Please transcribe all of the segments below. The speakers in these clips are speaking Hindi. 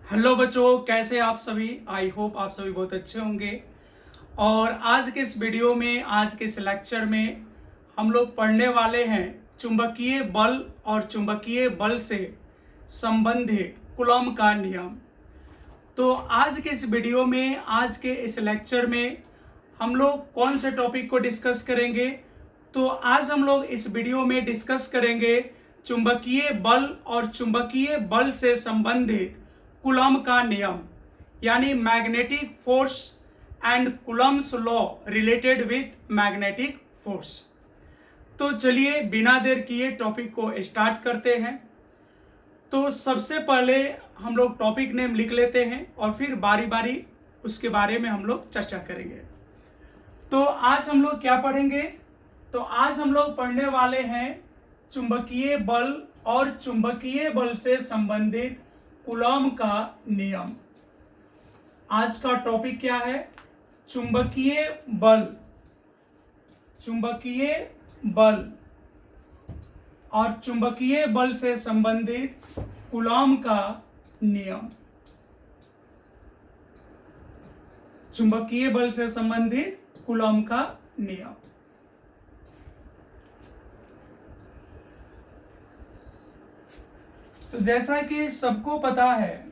हेलो बच्चों, कैसे आप सभी। आई होप आप सभी बहुत अच्छे होंगे। और आज के इस वीडियो में, आज के इस लेक्चर में हम लोग पढ़ने वाले हैं चुंबकीय बल और चुंबकीय बल से संबंधित कूलॉम का नियम। तो आज के इस वीडियो में, आज के इस लेक्चर में हम लोग कौन से टॉपिक को डिस्कस करेंगे। तो आज हम लोग इस वीडियो में डिस्कस करेंगे चुंबकीय बल और चुंबकीय बल से संबंधित कूलॉम का नियम, यानी magnetic force and Coulomb's law related with magnetic force. तो चलिए बिना देर किए टॉपिक को स्टार्ट करते हैं। तो सबसे पहले हम लोग टॉपिक नेम लिख लेते हैं और फिर बारी बारी उसके बारे में हम लोग चर्चा करेंगे। तो आज हम लोग क्या पढ़ेंगे? तो आज हम लोग पढ़ने वाले हैं चुंबकीय बल और चुंबकीय बल से संबंधित कूलॉम का नियम। आज का टॉपिक क्या है? चुंबकीय बल, चुंबकीय बल और चुंबकीय बल से संबंधित कूलॉम का नियम। चुंबकीय बल से संबंधित कूलॉम का नियम। तो जैसा कि सबको पता है,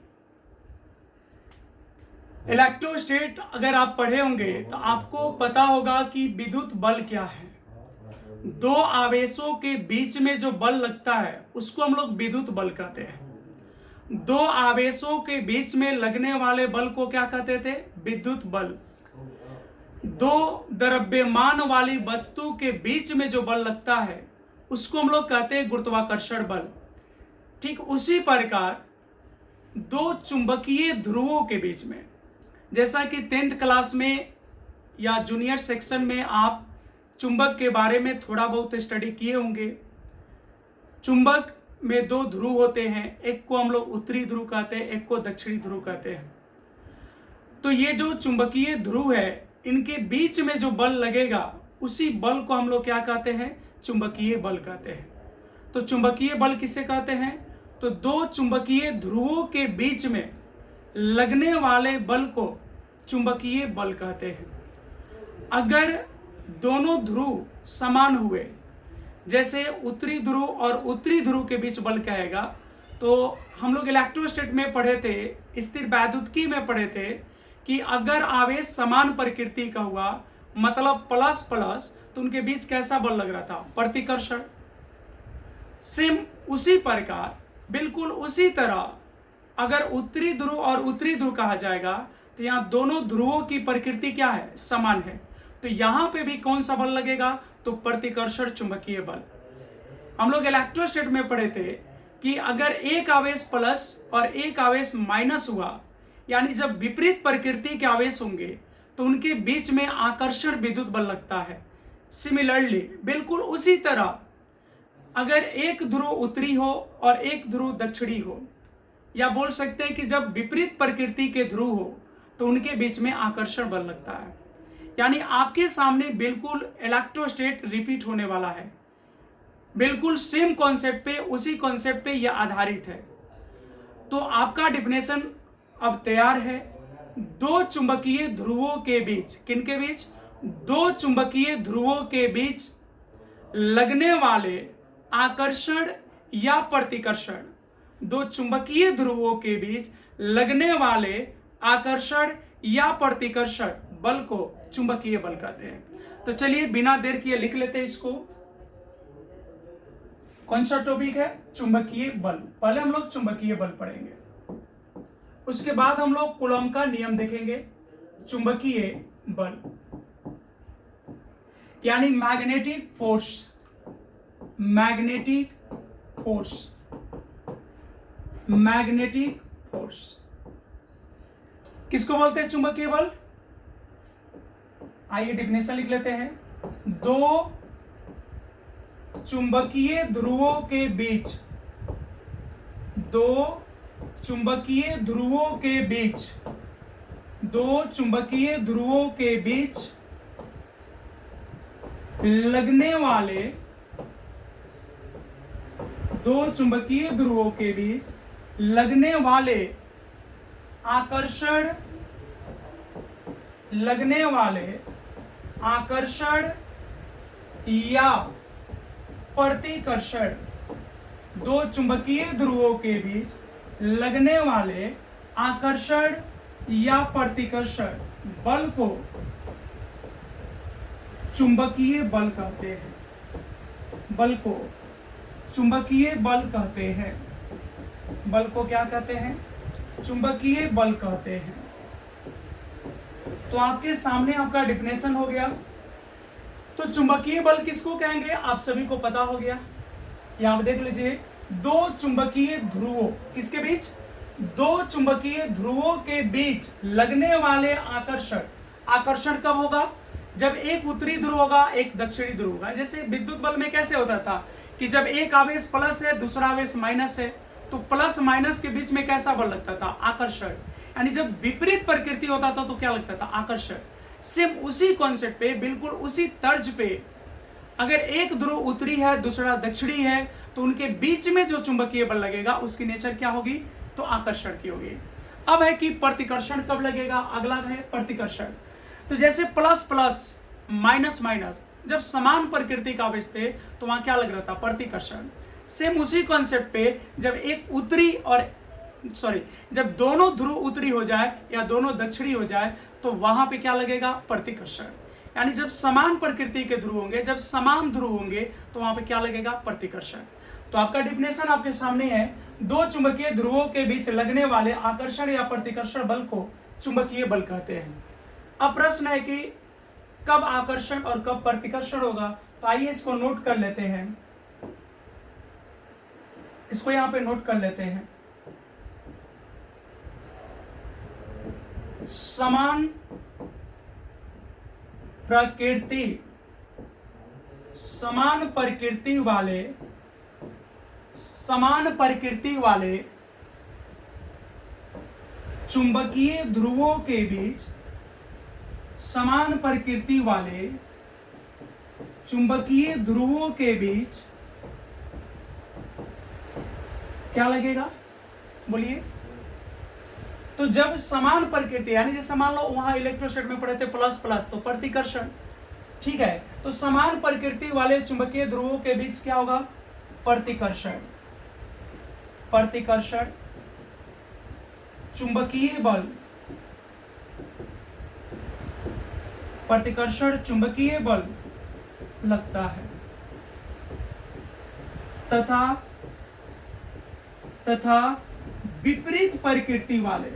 इलेक्ट्रोस्टैट अगर आप पढ़े होंगे तो आपको पता होगा कि विद्युत बल क्या है। दो आवेशों के बीच में जो बल लगता है उसको हम लोग विद्युत बल कहते हैं। दो आवेशों के बीच में लगने वाले बल को क्या कहते थे? विद्युत बल। दो द्रव्यमान वाली वस्तु के बीच में जो बल लगता है उसको हम लोग कहते हैं गुरुत्वाकर्षण बल। ठीक उसी प्रकार दो चुंबकीय ध्रुवों के बीच में, जैसा कि 10th क्लास में या जूनियर सेक्शन में आप चुंबक के बारे में थोड़ा बहुत स्टडी किए होंगे। चुंबक में दो ध्रुव होते हैं, एक को हम लोग उत्तरी ध्रुव कहते हैं, एक को दक्षिणी ध्रुव कहते हैं। तो ये जो चुंबकीय ध्रुव है, इनके बीच में जो बल लगेगा उसी बल को हम लोग क्या कहते हैं? चुंबकीय बल कहते हैं। तो चुंबकीय बल किसे कहते हैं? तो दो चुंबकीय ध्रुवों के बीच में लगने वाले बल को चुंबकीय बल कहते हैं। अगर दोनों ध्रुव समान हुए, जैसे उत्तरी ध्रुव और उत्तरी ध्रुव के बीच बल क्या आएगा, तो हम लोग इलेक्ट्रोस्टैट में पढ़े थे, स्थिर वैद्युतिकी में पढ़े थे कि अगर आवेश समान प्रकृति का हुआ, मतलब प्लस प्लस, तो उनके बीच कैसा बल लग रहा था? प्रतिकर्षण। सेम उसी प्रकार, बिल्कुल उसी तरह अगर उत्तरी ध्रुव और उत्तरी ध्रुव कहा जाएगा तो यहाँ दोनों ध्रुवों की प्रकृति क्या है? समान है। तो यहाँ पे भी कौन सा बल लगेगा? तो प्रतिकर्षण चुंबकीय बल। हम लोग इलेक्ट्रोस्टैट में पढ़े थे कि अगर एक आवेश प्लस और एक आवेश माइनस हुआ, यानी जब विपरीत प्रकृति के आवेश होंगे तो उनके बीच में आकर्षण विद्युत बल लगता है। सिमिलरली, बिल्कुल उसी तरह अगर एक ध्रुव उत्तरी हो और एक ध्रुव दक्षिणी हो, या बोल सकते हैं कि जब विपरीत प्रकृति के ध्रुव हो तो उनके बीच में आकर्षण बल लगता है। यानी आपके सामने बिल्कुल इलेक्ट्रोस्टैट रिपीट होने वाला है, बिल्कुल सेम कॉन्सेप्ट पे, उसी कॉन्सेप्ट पे यह आधारित है। तो आपका डिफिनेशन अब तैयार है। दो चुंबकीय ध्रुवों के बीच, किनके बीच? दो चुंबकीय ध्रुवों के बीच लगने वाले आकर्षण या प्रतिकर्षण, दो चुंबकीय ध्रुवों के बीच लगने वाले आकर्षण या प्रतिकर्षण बल को चुंबकीय बल कहते हैं। तो चलिए बिना देर किए लिख लेते हैं इसको। कौन सा टॉपिक है? चुंबकीय बल। पहले हम लोग चुंबकीय बल पढ़ेंगे, उसके बाद हम लोग कूलॉम का नियम देखेंगे। चुंबकीय बल यानी magnetic force, magnetic force, magnetic force किसको बोलते हैं? चुंबकीय बल। आइए डिफिनेशन लिख लेते हैं। दो चुंबकीय ध्रुवों के बीच, दो चुंबकीय ध्रुवों के बीच, दो चुंबकीय ध्रुवों के बीच लगने वाले, दो चुंबकीय ध्रुवों के बीच लगने वाले आकर्षण लगने वाले, आकर्षण या प्रतिकर्षण, दो चुंबकीय ध्रुवों के बीच लगने वाले आकर्षण या प्रतिकर्षण बल को चुंबकीय बल कहते हैं। बल को चुंबकीय बल कहते हैं। बल को क्या कहते हैं? चुंबकीय बल कहते हैं। तो आपके सामने आपका डिफिनेशन हो गया। तो चुंबकीय बल किसको कहेंगे आप सभी को पता हो गया। यहां देख लीजिए, दो चुंबकीय ध्रुवों, किसके बीच? दो चुंबकीय ध्रुवों के बीच लगने वाले आकर्षण। आकर्षण कब होगा? जब एक उत्तरी ध्रुव होगा, एक दक्षिणी ध्रुव होगा। जैसे विद्युत बल में कैसे होता था कि जब एक आवेश प्लस है, दूसरा आवेश माइनस है, तो प्लस माइनस के बीच में कैसा बल लगता था? आकर्षण। यानी जब विपरीत प्रकृति होता था तो क्या लगता था? आकर्षण। सेम उसी कॉन्सेप्ट पे, बिल्कुल उसी तर्ज पे, अगर एक ध्रुव उत्तरी है, दूसरा दक्षिणी है, तो उनके बीच में जो चुंबकीय बल लगेगा उसकी नेचर क्या होगी? तो आकर्षण की होगी। अब है कि प्रतिकर्षण कब लगेगा? अगला है प्रतिकर्षण। तो जैसे प्लस प्लस, माइनस माइनस, जब समान प्रकृति का आवेश थे तो वहां क्या लग रहा था? प्रतिकर्षण। सेम उसी कॉन्सेप्ट पे जब एक उत्तरी और जब दोनों ध्रुव उत्तरी हो जाए या दोनों दक्षिणी हो जाए तो वहां पे क्या लगेगा? प्रतिकर्षण। यानी जब समान प्रकृति के ध्रुव होंगे, जब समान ध्रुव होंगे तो वहां पे क्या लगेगा? प्रतिकर्षण। तो आपका डिफिनेशन आपके सामने है, दो चुंबकीय ध्रुवों के बीच लगने वाले आकर्षण या प्रतिकर्षण बल को चुंबकीय बल कहते हैं। अब प्रश्न है कि कब आकर्षण और कब प्रतिकर्षण होगा। तो आइए इसको नोट कर लेते हैं, इसको यहां पे नोट कर लेते हैं। समान प्रकृति, समान प्रकृति वाले चुंबकीय ध्रुवों के बीच, समान प्रकृति वाले चुंबकीय ध्रुवों के बीच क्या लगेगा? बोलिए। तो जब समान प्रकृति, यानी जैसे मान लो वहां इलेक्ट्रोस्टैट में पढ़े थे प्लस प्लस, तो प्रतिकर्षण, ठीक है। तो समान प्रकृति वाले चुंबकीय ध्रुवों के बीच क्या होगा? प्रतिकर्षण। प्रतिकर्षण, चुंबकीय बल, प्रतिकर्षण चुंबकीय बल लगता है तथा विपरीत प्रकृति वाले,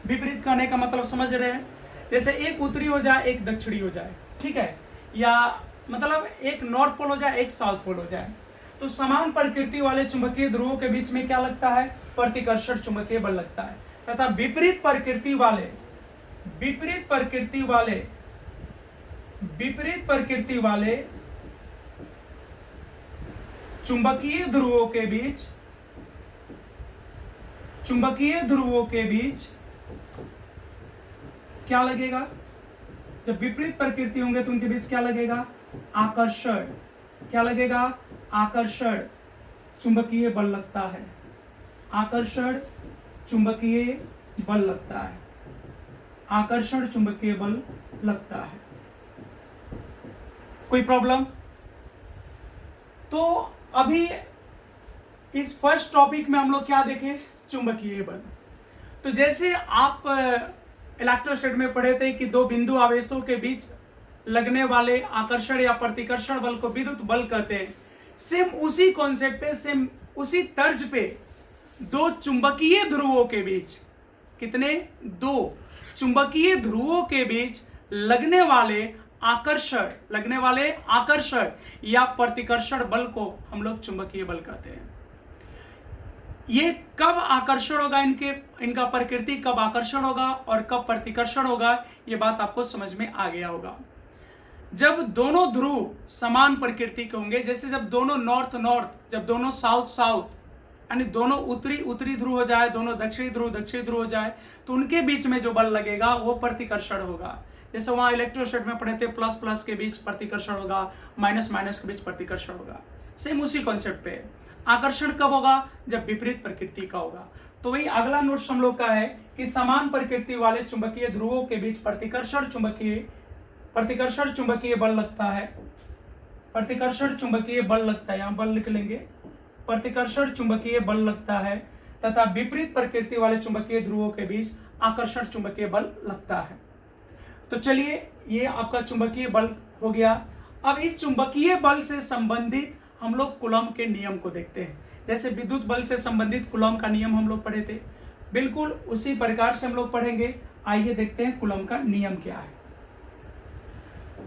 विपरीत करने का मतलब समझ रहे हैं? जैसे एक उत्तरी हो जाए, एक दक्षिणी हो जाए, ठीक है, या मतलब एक नॉर्थ पोल हो जाए, एक साउथ पोल हो जाए, तो समान प्रकृति वाले चुंबकीय ध्रुवों के बीच में क्या लगता है? प्रतिकर्षण चुंबकीय बल लगता है। तथा विपरीत प्रकृति वाले चुंबकीय ध्रुवों के बीच क्या लगेगा? जब विपरीत प्रकृति होंगे तो उनके बीच क्या लगेगा? आकर्षण। क्या लगेगा? आकर्षण चुंबकीय बल लगता है। आकर्षण चुंबकीय बल लगता है। आकर्षण चुंबकीय बल लगता है। कोई प्रॉब्लम? तो अभी इस फर्स्ट टॉपिक में हम लोग क्या देखें? चुंबकीय बल। तो जैसे आप इलेक्ट्रोस्टैट में पढ़े थे कि दो बिंदु आवेशों के बीच लगने वाले आकर्षण या प्रतिकर्षण बल को विद्युत बल कहते हैं। सेम उसी कॉन्सेप्ट पे, सेम उसी तर्ज पे दो चुंबकीय ध्रुवों के बीच, कितने? दो चुंबकीय ध्रुवों के बीच लगने वाले आकर्षण या प्रतिकर्षण बल को हम लोग चुंबकीय बल कहते हैं। ये कब आकर्षण होगा, इनका प्रकृति कब आकर्षण होगा और कब प्रतिकर्षण होगा, ये बात आपको समझ में आ गया होगा। जब दोनों ध्रुव समान प्रकृति के होंगे, जैसे जब दोनों नॉर्थ नॉर्थ, जब दोनों साउथ साउथ, यानी दोनों उत्तरी ध्रुव हो जाए, दोनों दक्षिणी ध्रुव हो जाए, तो उनके बीच में जो बल लगेगा वो प्रतिकर्षण होगा। जैसे वहां इलेक्ट्रोस्टैट में पढ़े थे प्लस प्लस के बीच प्रतिकर्षण होगा, माइनस माइनस के बीच प्रतिकर्षण होगा। सेम उसी कॉन्सेप्ट पे आकर्षण कब होगा? जब विपरीत प्रकृति का होगा। तो वही अगला नोट्स हम लोग का है कि समान प्रकृति वाले चुंबकीय ध्रुवों के बीच प्रतिकर्षण चुंबकीय बल लगता है। प्रतिकर्षण चुंबकीय बल लगता है, यहां बल लिख लेंगे, प्रतिकर्षण चुंबकीय बल लगता है तथा विपरीत प्रकृति वाले चुंबकीय ध्रुवों के बीच आकर्षण चुंबकीय बल लगता है। तो चलिए ये आपका चुंबकीय बल हो गया। अब इस चुंबकीय बल से संबंधित हम लोग कूलॉम के नियम को देखते हैं। जैसे विद्युत बल से संबंधित कूलॉम का नियम हम लोग पढ़े थे, बिल्कुल उसी प्रकार से हम लोग पढ़ेंगे। आइए देखते हैं कूलॉम का नियम क्या है।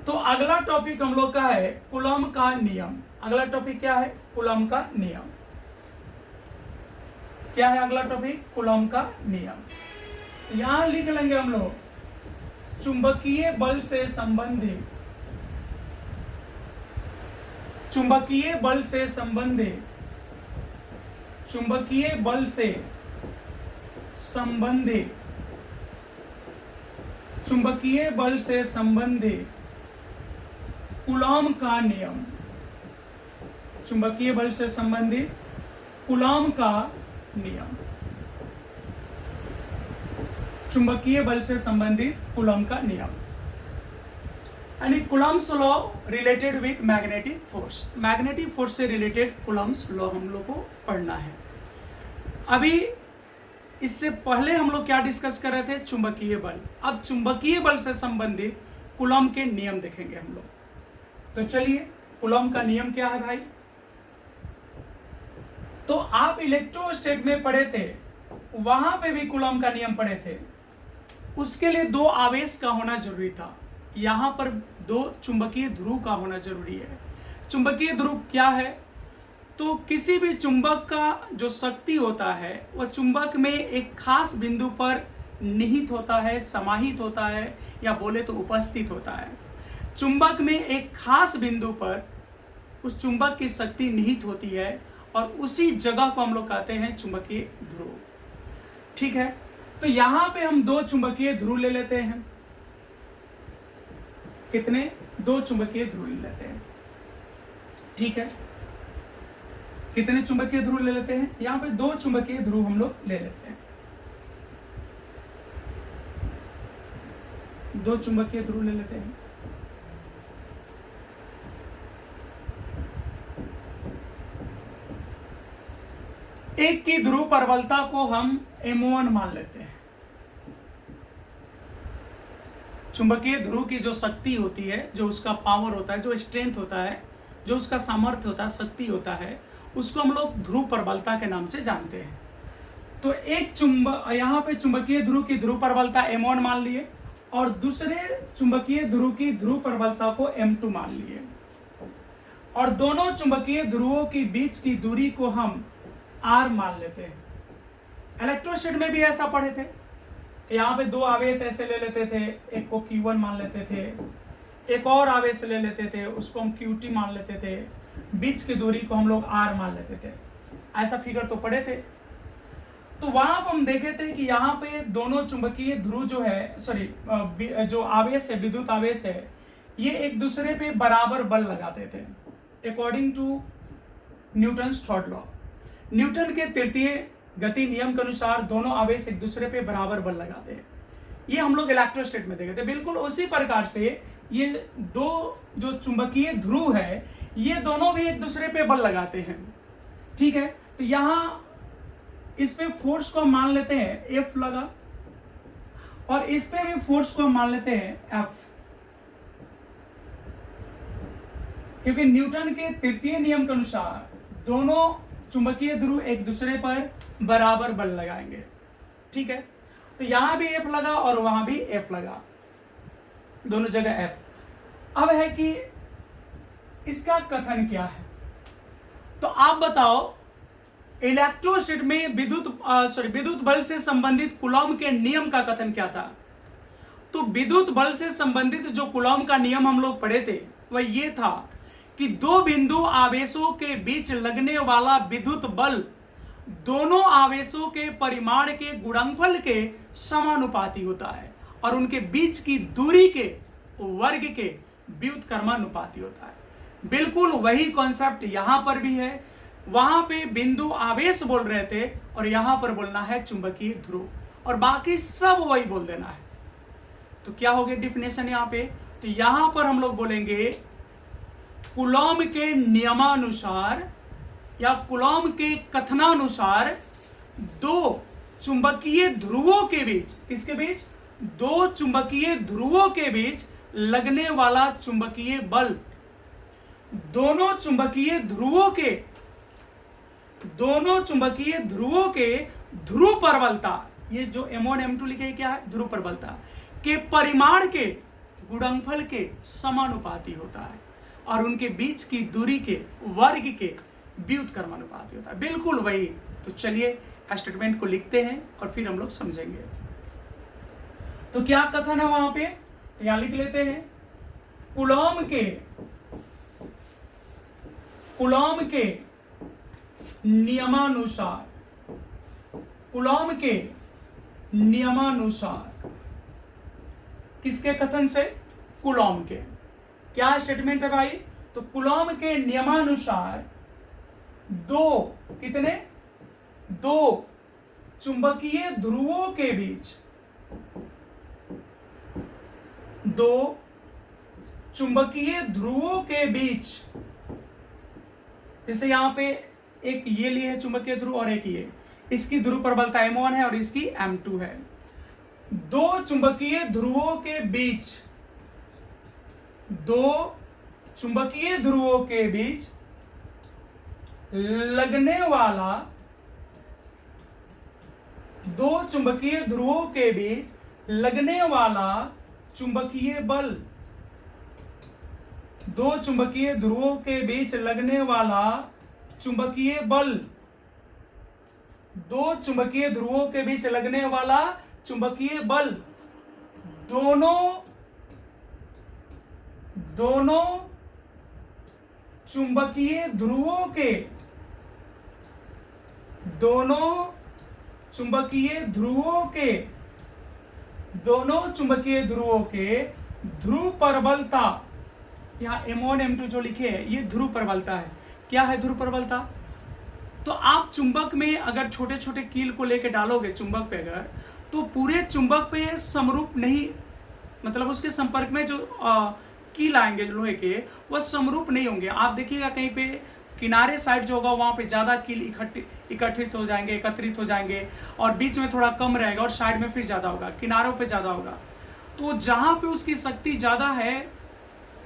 तो अगला टॉपिक हम लोग का है कूलॉम का नियम। अगला टॉपिक क्या है? कूलॉम का नियम। क्या है अगला टॉपिक? कूलॉम का नियम। यहां लिख लेंगे हम लोग चुंबकीय बल से संबंधित, चुंबकीय बल से संबंधित, चुंबकीय बल से संबंधित, चुंबकीय बल से संबंधित कूलॉम का नियम, चुंबकीय बल से संबंधित कूलॉम का नियम, चुंबकीय बल से संबंधित कूलॉम का नियम। यानी Coulomb's law related with magnetic force, magnetic force से रिलेटेड कूलॉम्स लॉ हम लोग को पढ़ना है। अभी इससे पहले हम लोग क्या डिस्कस कर रहे थे? चुंबकीय बल। अब चुंबकीय बल से संबंधित कूलॉम के नियम देखेंगे हम लोग। तो चलिए कूलॉम का नियम क्या है भाई? तो आप इलेक्ट्रोस्टैट में पढ़े थे, वहां पे भी कूलॉम का नियम पढ़े थे। उसके लिए दो आवेश का होना जरूरी था, यहां पर दो चुंबकीय ध्रुव का होना जरूरी है। चुंबकीय ध्रुव क्या है? तो किसी भी चुंबक का जो शक्ति होता है वह चुंबक में एक खास बिंदु पर निहित होता है, समाहित होता है, या बोले तो उपस्थित होता है। चुंबक में एक खास बिंदु पर उस चुंबक की शक्ति निहित होती है और उसी जगह को हम लोग कहते हैं चुंबकीय ध्रुव। ठीक है, तो यहां पे हम दो चुंबकीय ध्रुव ले लेते हैं। कितने? दो चुंबकीय ध्रुव ले लेते हैं। ठीक है, कितने चुंबकीय ध्रुव ले लेते हैं? यहां पे दो चुंबकीय ध्रुव हम लोग ले लेते हैं। दो चुंबकीय ध्रुव ले लेते हैं। एक की ध्रुव प्रबलता को हम M1 मान लेते हैं। चुंबकीय ध्रुव की जो शक्ति होती है, जो उसका पावर होता है, जो स्ट्रेंथ होता है, जो उसका सामर्थ्य होता है, शक्ति होता है, उसको हम लोग ध्रुव प्रबलता के नाम से जानते हैं। तो एक यहाँ पे चुंबकीय ध्रुव की ध्रुव प्रबलता M1 मान लिए और दूसरे चुंबकीय ध्रुव की ध्रुव प्रबलता को M2 मान लिए, और दोनों चुंबकीय ध्रुवों के बीच की दूरी को हम R मान लेते हैं। इलेक्ट्रोस्टैट में भी ऐसा पढ़े थे, यहाँ पे दो आवेश ऐसे ले लेते थे, एक को Q1 मान लेते थे, एक और आवेश ले लेते थे, उसको हम Q2 मान लेते थे, बीच की दूरी को हम लोग R मान लेते थे। ऐसा फिगर तो पढ़े थे। तो वहां पर हम देखे थे कि यहाँ पे दोनों चुंबकीय ध्रुव जो है, जो आवेश है, विद्युत आवेश है, ये एक दूसरे पे बराबर बल लगाते थे according to Newton's third law. Newton के तृतीय गति नियम के अनुसार दोनों आवेश एक दूसरे पे बराबर बल लगाते हैं। ये हम लोग इलेक्ट्रोस्टैट में देखे थे। बिल्कुल उसी प्रकार से ये दो जो चुंबकीय ध्रुव है, ये दोनों भी एक दूसरे पे बल लगाते हैं। ठीक है, तो यहाँ इस पे फोर्स को मान लेते हैं F लगा, और इस पे भी फोर्स को मान लेते हैं F, क्योंकि न्यूटन के तृतीय नियम के अनुसार दोनों चुंबकीय ध्रुव एक दूसरे पर बराबर बल लगाएंगे। ठीक है, तो यहां भी F लगा और वहां भी F लगा, दोनों जगह F। अब है कि इसका कथन क्या है? तो आप बताओ, इलेक्ट्रोस्टैट में विद्युत बल से संबंधित कूलॉम के नियम का कथन क्या था? तो विद्युत बल से संबंधित जो कूलॉम का नियम हम लोग पढ़े थे वह ये था कि दो बिंदु आवेशों के बीच लगने वाला विद्युत बल दोनों आवेशों के परिमाण के गुणनफल के समानुपाती होता है और उनके बीच की दूरी के वर्ग के व्युत्क्रमानुपाती होता है। बिल्कुल वही कॉन्सेप्ट यहां पर भी है। वहां पे बिंदु आवेश बोल रहे थे और यहां पर बोलना है चुंबकीय ध्रुव, और बाकी सब वही बोल देना है। तो क्या हो गया डिफिनेशन यहां पे? तो यहां पर हम लोग बोलेंगे कूलॉम के नियमानुसार या कूलॉम के कथनानुसार दो चुंबकीय ध्रुवों के बीच, किसके बीच? दो चुंबकीय ध्रुवों के बीच लगने वाला चुंबकीय बल, दोनों चुंबकीय ध्रुवों के ध्रुव प्रबलता, ये जो M1 M2 लिखे क्या है? ध्रुव प्रबलता के परिमाण के गुणनफल के समानुपाती होता है और उनके बीच की दूरी के वर्ग के व्युत्क्रमानुपाती होता है। बिल्कुल वही। तो चलिए स्टेटमेंट को लिखते हैं और फिर हम लोग समझेंगे। तो क्या कथन है वहां पे? तो यहां लिख लेते हैं कूलॉम के नियमानुसार, किसके कथन से? कूलॉम के। क्या स्टेटमेंट है भाई? तो कूलॉम के नियमानुसार दो चुंबकीय ध्रुवों के बीच, दो चुंबकीय ध्रुवों के बीच, जैसे यहां पे एक ये लिए है चुंबकीय ध्रुव और एक ये, इसकी ध्रुव प्रबलता M1 है और इसकी M2 है। दो चुंबकीय ध्रुवों के बीच, दो चुंबकीय ध्रुवों के बीच लगने वाला, दो चुंबकीय ध्रुवों के बीच लगने वाला चुंबकीय बल, दो चुंबकीय ध्रुवों के बीच लगने वाला चुंबकीय बल, दो चुंबकीय ध्रुवों के बीच लगने वाला चुंबकीय बल, दोनों चुंबकीय ध्रुवों के, दोनों चुंबकीय ध्रुवों के ध्रुव प्रबलता, यहां M1 M2 जो लिखे हैं ये ध्रुव प्रबलता है। क्या है ध्रुव प्रबलता? तो आप चुंबक में अगर छोटे छोटे कील को लेकर डालोगे चुंबक पे अगर, तो पूरे चुंबक पे समरूप नहीं, मतलब उसके संपर्क में जो कील आएंगे लोहे के वह समरूप नहीं होंगे। आप देखिएगा कहीं पे किनारे साइड जो होगा वहां पे ज्यादा कील एकत्रित हो जाएंगे और बीच में थोड़ा कम रहेगा और साइड में फिर ज्यादा होगा, किनारों पे ज्यादा होगा। तो जहां पे उसकी शक्ति ज्यादा है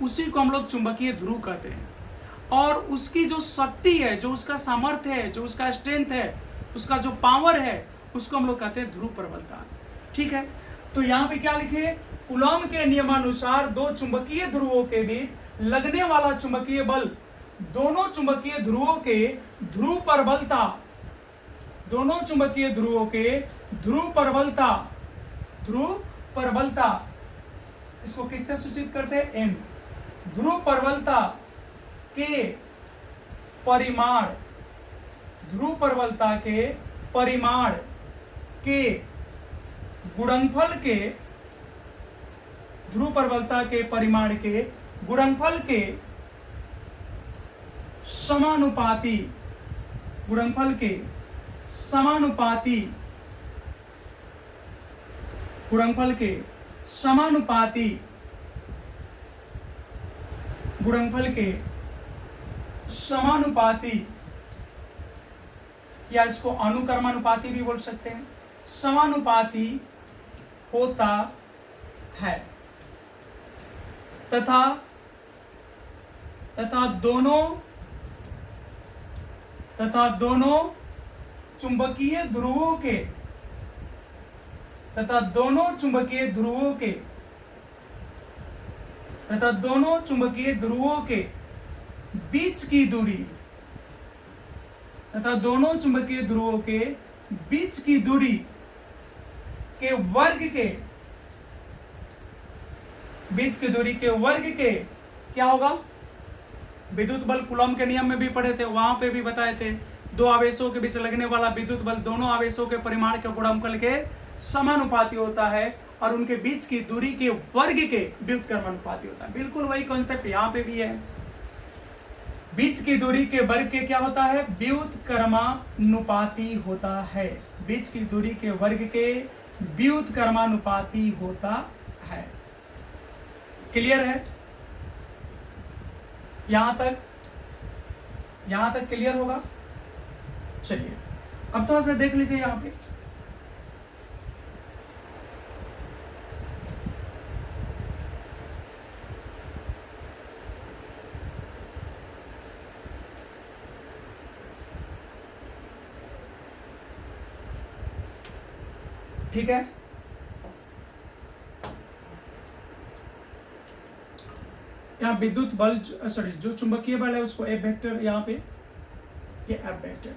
उसी को हम लोग चुंबकीय ध्रुव कहते हैं, और उसकी जो शक्ति है, जो उसका सामर्थ्य है, जो उसका स्ट्रेंथ है, उसका जो पावर है, उसको हम लोग कहते हैं ध्रुव प्रबलता। ठीक है। तो यहाँ पे क्या लिखे? कूलॉम के नियमानुसार दो चुंबकीय ध्रुवों के बीच लगने वाला चुंबकीय बल, दोनों चुंबकीय ध्रुवों के ध्रुव प्रबलता, दोनों चुंबकीय ध्रुवों के ध्रुव प्रबलता, इसको किससे सूचित करते हैं? M। ध्रुव प्रबलता के परिमाण, ध्रुव प्रबलता के परिमाण के गुणनफल के, ध्रुव प्रबलता के परिमाण के गुणनफल के समानुपाती, गुणनफल के समानुपाती, गुणनफल के समानुपाती, गुणनफल के समानुपाती, या इसको अनुक्रमानुपाती भी बोल सकते हैं, समानुपाती होता है तथा दोनों चुंबकीय ध्रुवों के, तथा दोनों चुंबकीय ध्रुवों के बीच की दूरी, तथा दोनों चुंबकीय ध्रुवों के बीच की दूरी के वर्ग के, बीच की दूरी के वर्ग के क्या होगा? विद्युत बल कूलॉम के नियम में भी पढ़े थे, वहां पे भी बताए थे। दो आवेशों के बीच लगने वाला विद्युत बल दोनों आवेशों के परिमाण के गुणनफल के समानुपाती होता है और उनके बीच की दूरी के वर्ग के व्युत्क्रमानुपाती होता है। बिल्कुल वही कॉन्सेप्ट यहाँ पे भी है। बीच की दूरी के वर्ग के क्या होता है, व्युत्क्रमानुपाती होता है। बीच की दूरी के वर्ग के व्युत्क्रमानुपाती होता है। क्लियर है? यहां तक क्लियर होगा? चलिए अब थोड़ा सा देख लीजिए यहां पे। ठीक है, यहाँ विद्युत बल, सॉरी जो चुंबकीय बल है उसको F वेक्टर, यहाँ पे ये F वेक्टर।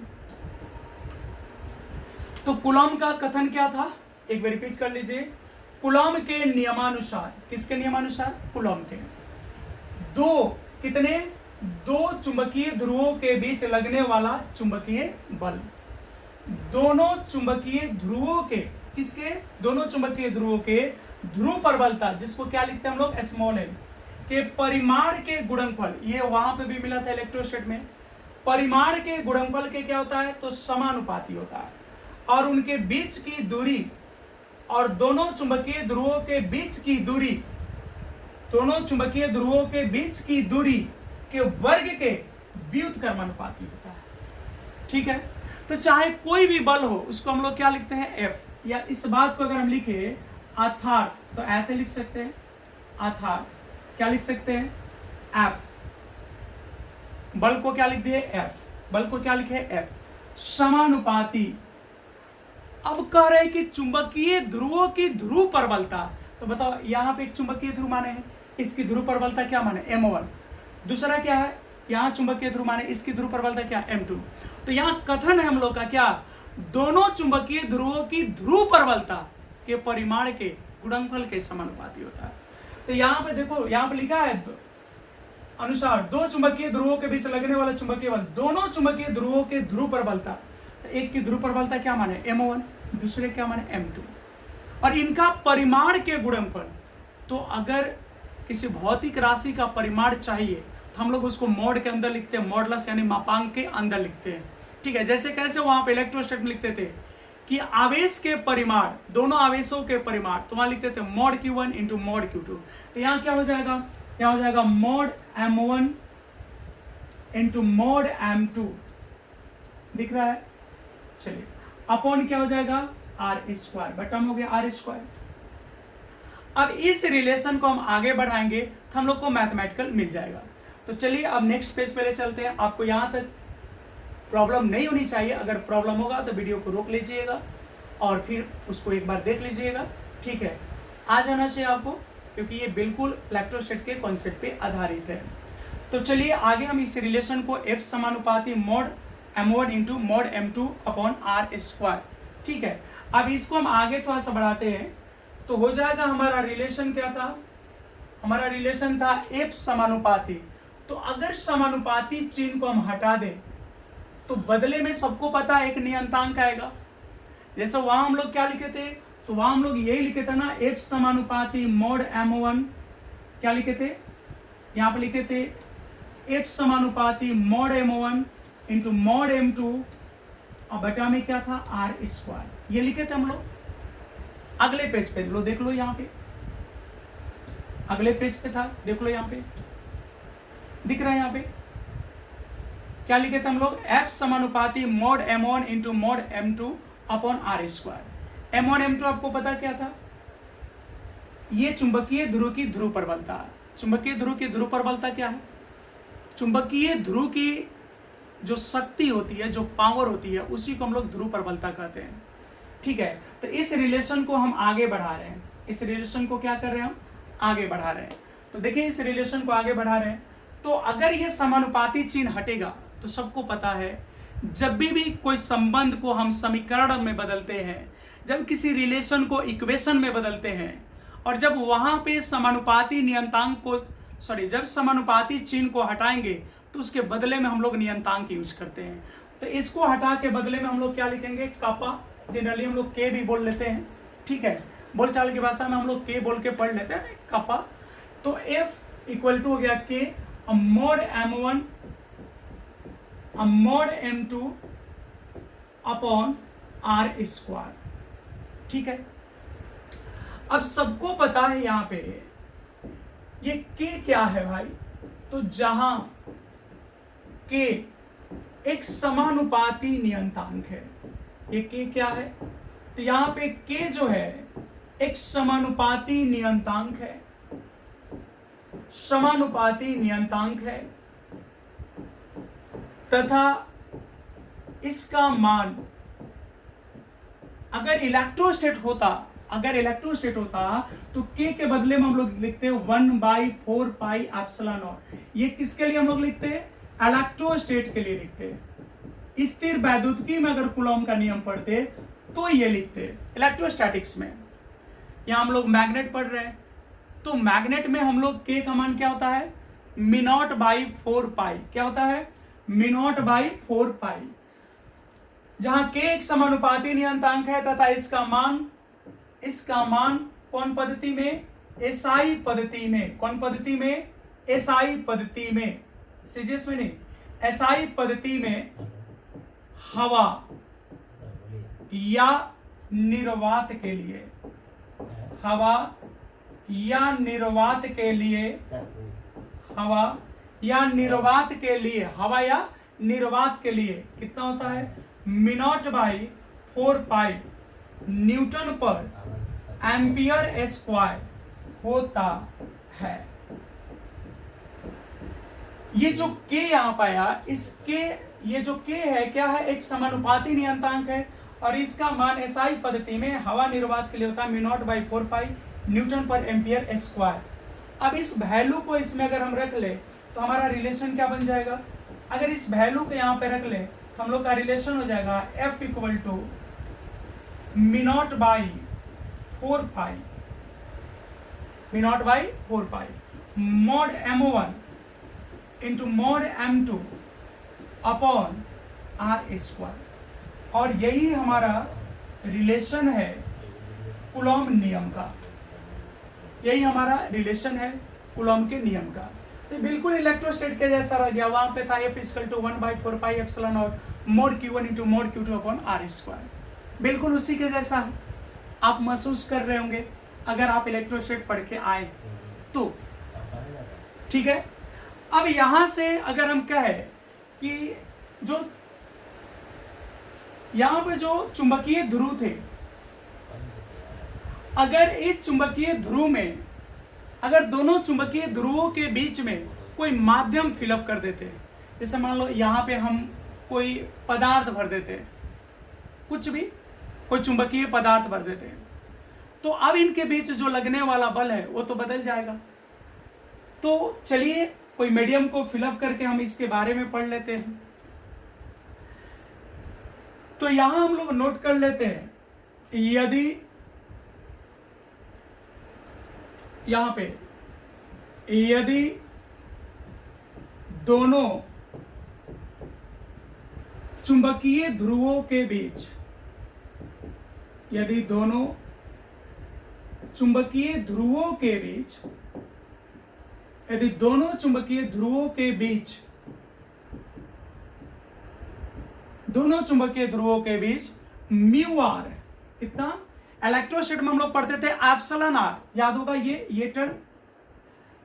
तो कूलॉम का कथन क्या था, एक बार रिपीट कर लीजिए। कूलॉम के नियमानुसार, किसके नियमानुसार, कूलॉम के, दो चुंबकीय ध्रुवों के बीच लगने वाला चुंबकीय बल, दोनों चुंबकीय ध्रुवों के, किसके, दोनों चुंबकीय ध्रुवों के ध्रुव प्रबलता, जिसको क्या लिखते हैं हम लोग, स्मॉल m, के परिमाण के गुणनफल, ये वहां पे भी मिला था इलेक्ट्रोस्टैट में, परिमाण के गुणनफल के क्या होता है, तो समानुपाती होता है। और उनके बीच की दूरी, और दोनों चुंबकीय ध्रुवों के बीच की दूरी, दोनों चुंबकीय ध्रुवों के बीच की दूरी के वर्ग के व्युत्क्रमानुपाती होता है। ठीक है, तो चाहे कोई भी बल हो उसको हम लोग क्या लिखते हैं, F। या इस बात को अगर हम लिखे अर्थात, तो ऐसे लिख सकते हैं, अर्थात क्या लिख सकते हैं, F। बल को क्या लिख दिए, F, बल को क्या लिखे, F, समानुपाती। अब कह रहे हैं कि चुंबकीय ध्रुवों की ध्रुव प्रबलता, तो बताओ यहां पे एक चुंबकीय ध्रुव माने हैं, इसकी ध्रुव प्रबलता क्या माने, M1। दूसरा क्या है, यहां चुंबकीय ध्रुव माने, इसकी ध्रुव प्रबलता क्या, M2। तो यहां कथन है हम लोग का क्या, दोनों चुंबकीय ध्रुवों की ध्रुव प्रबलता के परिमाण के गुणनफल के समानुपाती होता है। तो यहां पे देखो, यहां पे लिखा है अनुसार दो चुंबकीय ध्रुवों के बीच लगने वाला चुंबकीय बल, दोनों चुंबकीय ध्रुवों के ध्रुव प्रबलता, तो एक की ध्रुव प्रबलता क्या माने, M1, दूसरे क्या माने, M2, और इनका परिमाण के गुणनफल। तो अगर किसी भौतिक राशि का परिमाण चाहिए तो हम लोग उसको मॉड के अंदर लिखते हैं, मॉडलस यानी मापांक के अंदर लिखते हैं। ठीक है, जैसे कैसे वहां पे इलेक्ट्रोस्टैट में लिखते थे कि आवेश के परिमाण, दोनों आवेशों के परिमाण, तो वहां लिखते थे mod Q1 into mod Q2। तो यहाँ क्या हो जाएगा, क्या हो जाएगा, mod M1 into mod M2, दिख रहा है। चलिए अपॉन क्या हो जाएगा, R², बटन हो गया R²। अब इस रिलेशन को हम आगे बढ़ाएंगे तो हम लोग को मैथमेटिकल मिल जाएगा। तो चलिए अब नेक्स्ट पेज पे ले चलते हैं। आपको यहां तक प्रॉब्लम नहीं होनी चाहिए, अगर प्रॉब्लम होगा तो वीडियो को रोक लीजिएगा और फिर उसको एक बार देख लीजिएगा। ठीक है, आ जाना चाहिए आपको, क्योंकि ये बिल्कुल इलेक्ट्रोस्टैट के कॉन्सेप्ट पे आधारित है। तो चलिए आगे हम इस रिलेशन को F समानुपाती mod M1 into mod M2 upon R²। ठीक है, अब इसको हम आगे थोड़ा सा बढ़ाते हैं तो हो जाएगा, हमारा रिलेशन क्या था, हमारा रिलेशन था F समानुपाती। तो अगर समानुपाती चिन्ह को हम हटा दें तो बदले में सबको पता है एक नियंतांक आएगा। जैसे वहां हम लोग क्या लिखे थे, तो वहां हम लोग यही लिखे थे ना, F समानुपाती मॉड M1, क्या लिखे थे, यहां पर लिखे थे F समानुपाती mod M1 into mod M2 और बटा में क्या था, R², ये लिखे थे हम लोग। अगले पेज पे लो, देख लो, यहाँ पे अगले पेज पे था, देख लो, यहाँ पे दिख रहा है, यहाँ पे क्या लिखे थे हम लोग, F समानुपाती mod M1 into mod M2 upon R²। M1 M2 आपको पता क्या था, ये चुंबकीय ध्रुव की ध्रुव प्रबलता। चुंबकीय ध्रुव की ध्रुव प्रबलता क्या है, चुंबकीय ध्रुव की जो शक्ति होती है, जो पावर होती है, उसी को हम लोग ध्रुव प्रबलता कहते हैं। ठीक है, तो इस रिलेशन को हम आगे बढ़ा रहे हैं, इस रिलेशन को क्या कर रहे हैं, हम आगे बढ़ा रहे हैं। तो देखिए इस रिलेशन को आगे बढ़ा रहे हैं, तो अगर ये समानुपाती चिन्ह हटेगा तो सबको पता है जब भी कोई संबंध को हम समीकरण में बदलते हैं, जब किसी रिलेशन को इक्वेशन में बदलते हैं, और जब वहां पे समानुपाती नियंतांक को, सॉरी, जब समानुपाती चिन्ह को हटाएंगे तो उसके बदले में हम लोग नियंतांक यूज करते हैं। तो इसको हटा के बदले में हम लोग क्या लिखेंगे, कापा, जनरली हम लोग के भी बोल लेते हैं। ठीक है, बोलचाल की भाषा में हम लोग के बोल के पढ़ लेते हैं, कापा। तो F इक्वल टू हो गया के mod M1 mod m2 upon r square. ठीक है, अब सबको पता है यहां पे ये k क्या है भाई, तो जहां k एक समानुपाती नियतांक है, ये k क्या है, तो यहां पे k जो है एक समानुपाती नियतांक है, समानुपाती नियतांक है, तथा इसका मान अगर इलेक्ट्रोस्टेट होता तो k के बदले में हम लोग लिखते हैं 1/4 पाई एप्सिलॉन नॉट। ये किसके लिए हम लोग लिखते हैं, इलेक्ट्रोस्टेट के लिए लिखते हैं। स्थिर वैद्युतिकी में अगर कूलॉम का नियम पढ़ते तो ये लिखते हैं। इलेक्ट्रोस्टैटिक्स में यहां हम लोग मैग्नेट पढ़ रहे हैं, तो मैग्नेट में हम लोग k का मान क्या होता है, μ0/4 पाई। क्या होता है, μ0/4 पाई, जहां k एक समानुपाती नियतांक है तथा इसका मान कौन पद्धति में, एसआई पद्धति में। कौन पद्धति में, एसआई पद्धति में, सीजीएस में नहीं, एसआई पद्धति में हवा या निर्वात के लिए, हवा या निर्वात के लिए, हवा या निर्वात के लिए, हवा या निर्वात के लिए कितना होता है, μ0/4 पाई न्यूटन पर एम्पियर स्क्वायर होता है। ये जो k यहां पाया, इसके ये जो k है क्या है, एक समानुपाती नियतांक है और इसका मान एसआई पद्धति में हवा निर्वात के लिए होता है μ0/4 पाई न्यूटन पर एम्पियर स्क्वायर। अब इस वैल्यू को इसमें अगर हम रख ले तो हमारा रिलेशन क्या बन जाएगा, अगर इस वैल्यू को यहां पे रख ले तो हम लोग का रिलेशन हो जाएगा F equal to μ0/4 pi, μ0/4 pi mod m1 into mod m2 upon r square. और यही हमारा रिलेशन है कूलॉम नियम का, यही हमारा रिलेशन है कूलॉम के नियम का। तो बिल्कुल इलेक्ट्रोस्टेट के जैसा रह गया, वहां पे था F equal to 1/4 pi epsilon naught mod q1 into mod q2 upon r square. बिल्कुल उसी के जैसा है, आप महसूस कर रहे होंगे अगर आप इलेक्ट्रोस्टेट पढ़ के आए तो। ठीक है, अब यहां से अगर हम कहें कि जो यहां पे जो चुंबकीय ध्रुव थे, अगर इस चुंबकीय ध्रुव में, अगर दोनों चुंबकीय ध्रुवों के बीच में कोई माध्यम फिलअप कर देते, जैसे मान लो यहां पे हम कोई पदार्थ भर देते, कुछ भी कोई चुंबकीय पदार्थ भर देते हैं, तो अब इनके बीच जो लगने वाला बल है वो तो बदल जाएगा। तो चलिए कोई मीडियम को फिलअप करके हम इसके बारे में पढ़ लेते हैं। तो यहां हम लोग नोट कर लेते हैं, यदि यहां पे यदि दोनों चुंबकीय ध्रुवों के बीच, यदि दोनों चुंबकीय ध्रुवों के बीच, यदि दोनों चुंबकीय ध्रुवों के बीच, दोनों चुंबकीय ध्रुवों के बीच म्यू आर कितना, इलेक्ट्रोस्टेट में हम लोग पढ़ते थे एप्सिलॉन आर, याद होगा ये टर्म।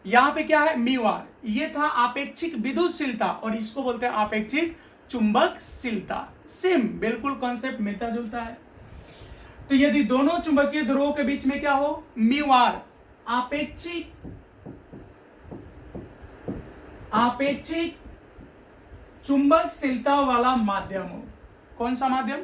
यहां पे क्या है, म्यू आर, ये था आपेक्षिक विद्युतशीलता और इसको बोलते हैं आपेक्षिक चुंबकशीलता। सेम बिल्कुल कॉन्सेप्ट मिलता जुलता है। तो यदि दोनों चुंबकीय ध्रुवों के बीच में क्या हो, म्यू आर, आपेक्षिक चुंबकशीलता वाला माध्यम हो। कौन सा माध्यम,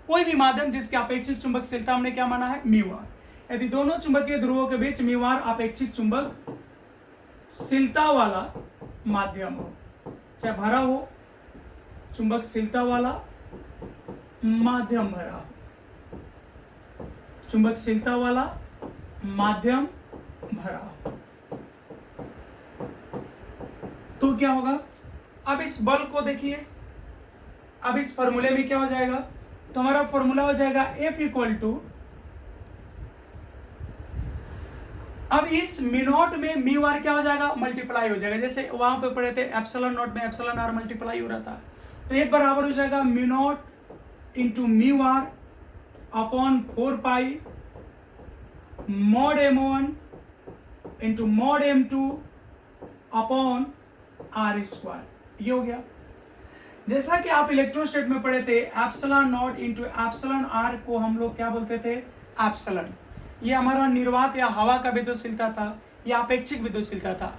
कोई भी माध्यम जिसकी आपेक्षिक चुंबकशीलता हमने क्या माना है, म्यू आर। यदि दोनों चुंबकीय ध्रुवों के बीच म्यू आर आपेक्षिक चुंबकशीलता वाला माध्यम हो, चाहे भरा हो, चुंबकशीलता वाला माध्यम भरा हो, चुंबकशीलता वाला माध्यम भरा हो, तो क्या होगा। अब इस बल को देखिए, अब इस फॉर्मूले में क्या हो जाएगा, तो हमारा फॉर्मूला हो जाएगा F इक्वल टू, अब इस μ0 में म्यू आर क्या हो जाएगा, मल्टीप्लाई हो जाएगा। जैसे वहां पे पढ़े थे एप्सिलॉन नॉट में एप्सिलॉन आर मल्टीप्लाई हो रहा था, तो ये बराबर हो जाएगा mu naught into mu R upon 4 pi mod m1 into mod m2 upon R square. ये हो गया। जैसा कि आप इलेक्ट्रोस्टेट में पढ़े थे, epsilon naught into epsilon R को हम लोग क्या बोलते थे, एप्सिलॉन। ये हमारा निर्वात या हवा का विद्युतशीलता था, या अपेक्षिक विद्युतशीलता था।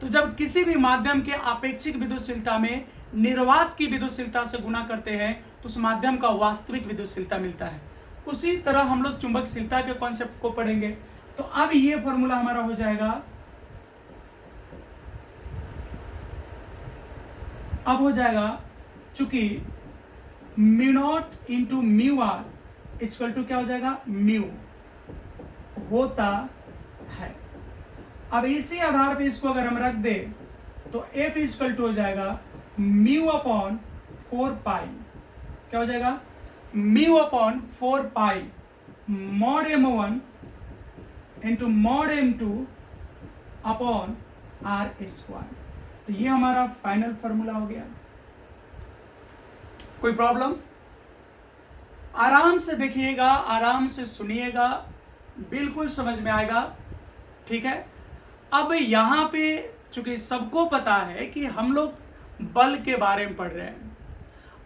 तो जब किसी भी माध्यम के अपेक्षिक विद्युतशीलता में निर्वात की विद्युतशीलता से गुना करते हैं तो उस माध्यम का वास्तविक विद्युतशीलता मिलता है। उसी तरह हम लोग चुंबकशीलता के कॉन्सेप्ट को पढ़ेंगे। तो अब ये फॉर्मूला हमारा हो जाएगा, अब हो जाएगा चूंकि mu naught into mu R equal to क्या हो जाएगा, म्यू होता है। अब इसी आधार पे इसको अगर हम रख दे तो एफ इक्वल टू हो जाएगा म्यू अपॉन 4 पाई, क्या हो जाएगा, mu upon 4 pi mod m1 into mod m2 upon R square. तो ये हमारा फाइनल फॉर्मूला हो गया। कोई प्रॉब्लम? आराम से देखिएगा, आराम से सुनिएगा, बिल्कुल समझ में आएगा। ठीक है। अब यहाँ पे चूंकि सबको पता है कि हम लोग बल के बारे में पढ़ रहे हैं,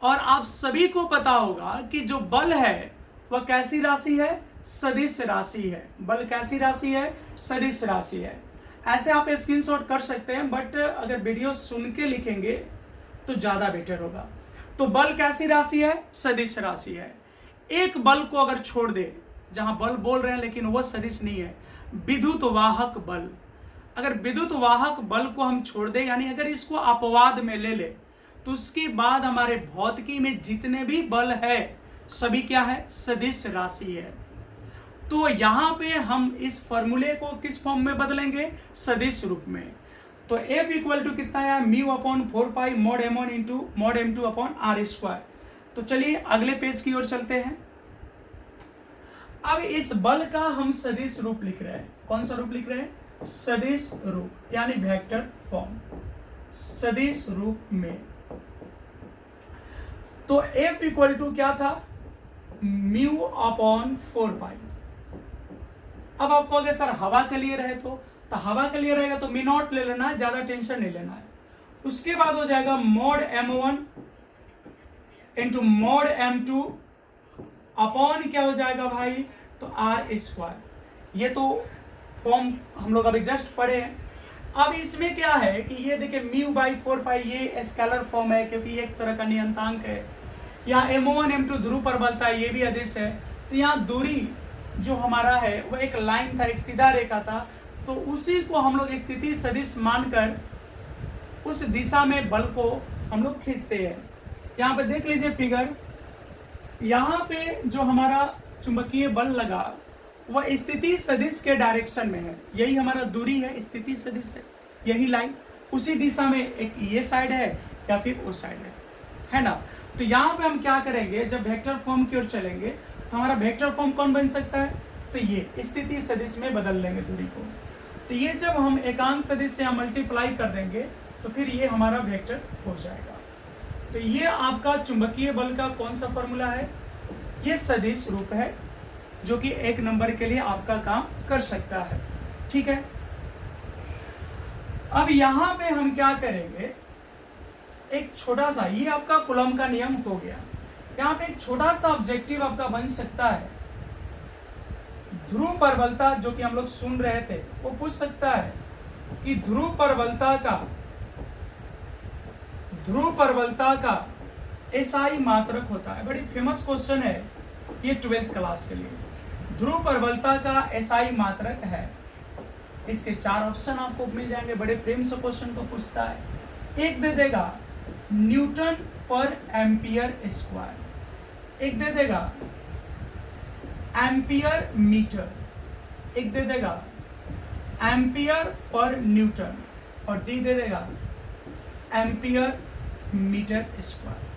और आप सभी को पता होगा कि जो बल है वह कैसी राशि है, सदिश राशि है। बल कैसी राशि है, सदिश राशि है। ऐसे आप स्क्रीनशॉट कर सकते हैं, बट अगर वीडियो सुन के लिखेंगे तो ज़्यादा बेटर होगा। तो बल कैसी राशि है, सदिश राशि है। एक बल को अगर छोड़ दे, जहां बल बोल रहे हैं लेकिन वह सदिश नहीं है, विद्युत वाहक बल। अगर विद्युत वाहक बल को हम छोड़ दें, यानी अगर इसको अपवाद में ले ले, तो उसके बाद हमारे भौतिकी में जितने भी बल है सभी क्या है, सदिश राशि है। तो यहाँ पे हम इस फॉर्मूले को किस फॉर्म में बदलेंगे, सदिश रूप में। तो F इक्वल टू कितना है, mu upon 4 pi mod m1 into mod m2 upon R square. तो चलिए अगले पेज की ओर चलते हैं। अब इस बल का हम सदिश रूप लिख रहे हैं। कौन सा रूप लिख रहे हैं, सदिश रूप, यानी वेक्टर फॉर्म, सदिश रूप में। तो F इक्वल टू क्या था, म्यू अपॉन 4 पाई। अब आपको अगर सर हवा के लिए रहे तो हवा के लिए रहेगा तो म्यू नॉट ले लेना है, ज्यादा टेंशन नहीं लेना है। उसके बाद हो जाएगा mod m1 into mod m2 upon क्या हो जाएगा भाई, तो आर स्क्वायर। ये तो फॉर्म हम लोग अभी जस्ट पढ़े हैं। अब इसमें क्या है कि ये देखिए म्यू बाई 4 पाई ये स्केलर फॉर्म है, क्योंकि ये एक तरह का नियंतांक है। यहाँ m1 m2 ध्रुव प्रबलता, ये भी अदिश है। तो यहाँ दूरी जो हमारा है वो एक लाइन था, एक सीधा रेखा था, तो उसी को हम लोग स्थिति सदिश मानकर उस दिशा में बल को हम लोग खींचते हैं। यहाँ पे देख लीजिए फिगर, यहाँ पे जो हमारा चुंबकीय बल लगा वह स्थिति सदिश के डायरेक्शन में है। यही हमारा दूरी है, स्थिति सदिश है, यही लाइन उसी दिशा में, एक ये साइड है या फिर वो साइड है ना। तो यहाँ पे हम क्या करेंगे, जब वेक्टर फॉर्म की ओर चलेंगे तो हमारा वेक्टर फॉर्म कौन बन सकता है, तो ये स्थिति सदिश में बदल लेंगे दूरी को। तो ये जब हम एकांक सदिश से मल्टीप्लाई कर देंगे तो फिर ये हमारा वेक्टर हो जाएगा। तो ये आपका चुंबकीय बल का कौन सा फॉर्मूला है, ये सदिश रूप है, जो कि 1 नंबर के लिए आपका काम कर सकता है। ठीक है। अब यहाँ पे हम क्या करेंगे, एक छोटा सा, ये आपका कूलम का नियम हो गया। यहाँ पे एक छोटा सा ऑब्जेक्टिव आपका बन सकता है, ध्रुव प्रबलता, जो कि हम लोग सुन रहे थे, वो पूछ सकता है कि ध्रुव प्रबलता का एसआई मात्रक होता है। बड़ी फेमस क्वेश्चन है ये 12th क्लास के लिए। ध्रुव प्रबलता का एसआई मात्रक है, इसके 4 ऑप्शन आपको मिल जाएंगे। बड़े प्रेम से क्वेश्चन को पूछता है। एक दे देगा न्यूटन पर एम्पियर स्क्वायर, एक दे देगा एम्पियर मीटर, एक दे देगा एम्पियर पर न्यूटन, और डी दे देगा एम्पियर मीटर स्क्वायर।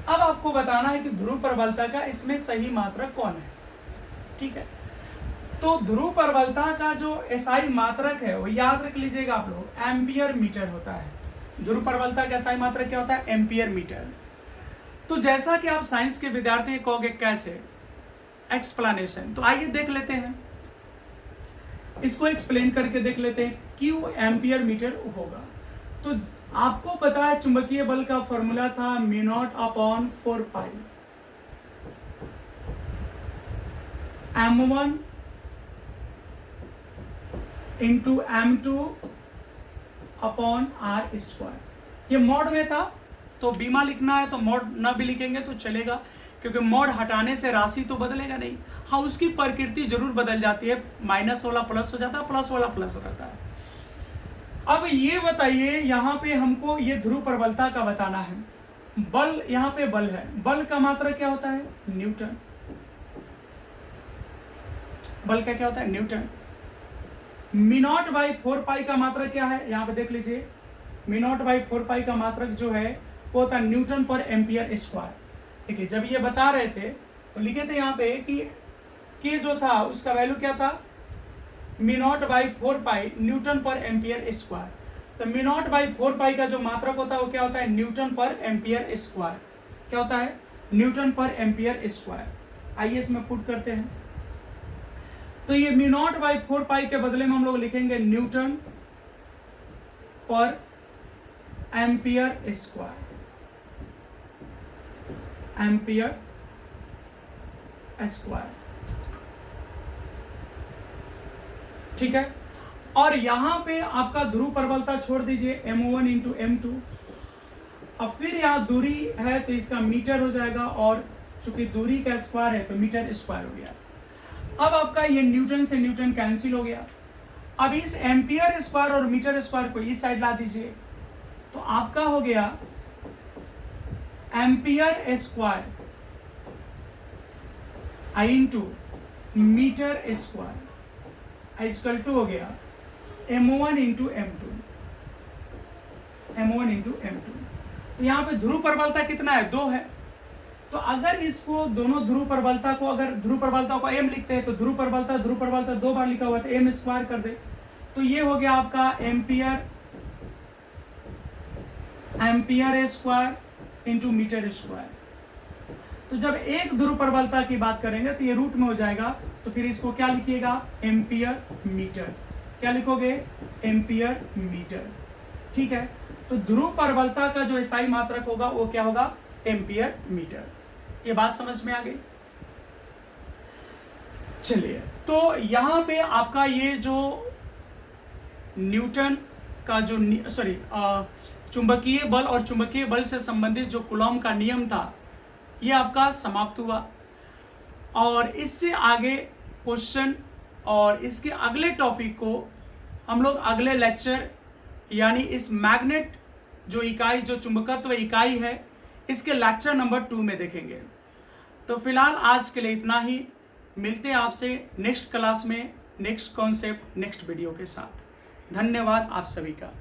अब आपको बताना है कि ध्रुव प्रबलता का इसमें सही मात्रक कौन है। ठीक है। तो ध्रुव प्रबलता का जो एसआई मात्रक है वो याद रख लीजिएगा आप लोग, एम्पियर मीटर होता है। ध्रुव प्रबलता का एसआई मात्रक क्या होता है, एम्पियर मीटर। तो जैसा कि आप साइंस के विद्यार्थी कहोगे कैसे एक्सप्लेनेशन, तो आइए देख लेते हैं, इसको एक्सप्लेन करके देख लेते हैं। क्यू एम्पियर मीटर होगा। तो आपको पता है चुंबकीय बल का फॉर्मूला था म्यू नॉट अपॉन 4 पाई m1 into m2 upon r square. ये मॉड में था, तो बीमा लिखना है तो मॉड ना भी लिखेंगे तो चलेगा, क्योंकि मॉड हटाने से राशि तो बदलेगा नहीं। हाँ, उसकी प्रकृति जरूर बदल जाती है, माइनस वाला प्लस हो जाता है, प्लस वाला प्लस रहता है। अब ये बताइए, यहाँ पे हमको ये ध्रुव प्रबलता का बताना है। बल, यहाँ पे बल है, बल का मात्रक क्या होता है? न्यूटन। बल का क्या होता है? न्यूटन। म्यू नॉट बाई 4 पाई का मात्रक क्या है? यहाँ पे देख लीजिए, म्यू नॉट बाई 4 पाई का मात्रक जो है वो होता है न्यूटन पर एम्पियर स्क्वायर। देखिए, जब ये बता रहे थे तो लिखे थे यहाँ पे कि के जो था उसका वैल्यू क्या था? Mu naught by 4 pi Newton पर एम्पियर स्क्वायर। तो म्यू नॉट बाई 4 पाई का जो मात्रक होता है वो क्या होता है? न्यूटन पर एम्पियर स्क्वायर। क्या होता है? न्यूटन पर एम्पियर स्क्वायर। आइए इसमें पुट करते हैं। तो ये म्यू नॉट बाई 4 पाई के बदले में हम लोग लिखेंगे न्यूटन पर एम्पियर स्क्वायर, एम्पियर स्क्वायर। ठीक है। और यहां पे आपका ध्रुव प्रबलता छोड़ दीजिए m1 इंटू m2। अब फिर यहां दूरी है तो इसका मीटर हो जाएगा, और चूंकि दूरी का स्क्वायर है तो मीटर स्क्वायर हो गया। अब आपका ये न्यूटन से न्यूटन कैंसिल हो गया। अब इस एम्पियर स्क्वायर और मीटर स्क्वायर को इस साइड ला दीजिए, तो आपका हो गया ampere square I into metre square equal to हो गया m1 into m2, m1 into m2। तो यहाँ पे ध्रुव प्रबलता कितना है? 2 है। तो अगर इसको दोनों ध्रुव प्रबलता को, अगर ध्रुव प्रबलता को m लिखते हैं तो ध्रुव प्रबलता 2 बार लिखा हुआ है तो m स्क्वायर कर दे, तो ये हो गया आपका ampere square into metre square. तो जब एक ध्रुव प्रबलता की बात करेंगे तो ये रूट में हो जाएगा, तो फिर इसको क्या लिखिएगा? Ampere metre. क्या लिखोगे? Ampere metre. ठीक है। तो ध्रुव प्रबलता का जो SI मात्रक होगा वो क्या होगा? Ampere metre. ये बात समझ में आ गई? चलिए, तो यहां पे आपका ये जो न्यूटन का जो चुंबकीय बल और चुंबकीय बल से संबंधित जो कूलॉम का नियम था, ये आपका समाप्त हुआ। और इससे आगे क्वेश्चन और इसके अगले टॉपिक को हम लोग अगले लेक्चर, यानी इस मैग्नेट जो इकाई, जो चुंबकत्व इकाई है, इसके लेक्चर नंबर 2 में देखेंगे। तो फिलहाल आज के लिए इतना ही। मिलते हैं आपसे नेक्स्ट क्लास में, नेक्स्ट कॉन्सेप्ट, नेक्स्ट वीडियो के साथ। धन्यवाद आप सभी का।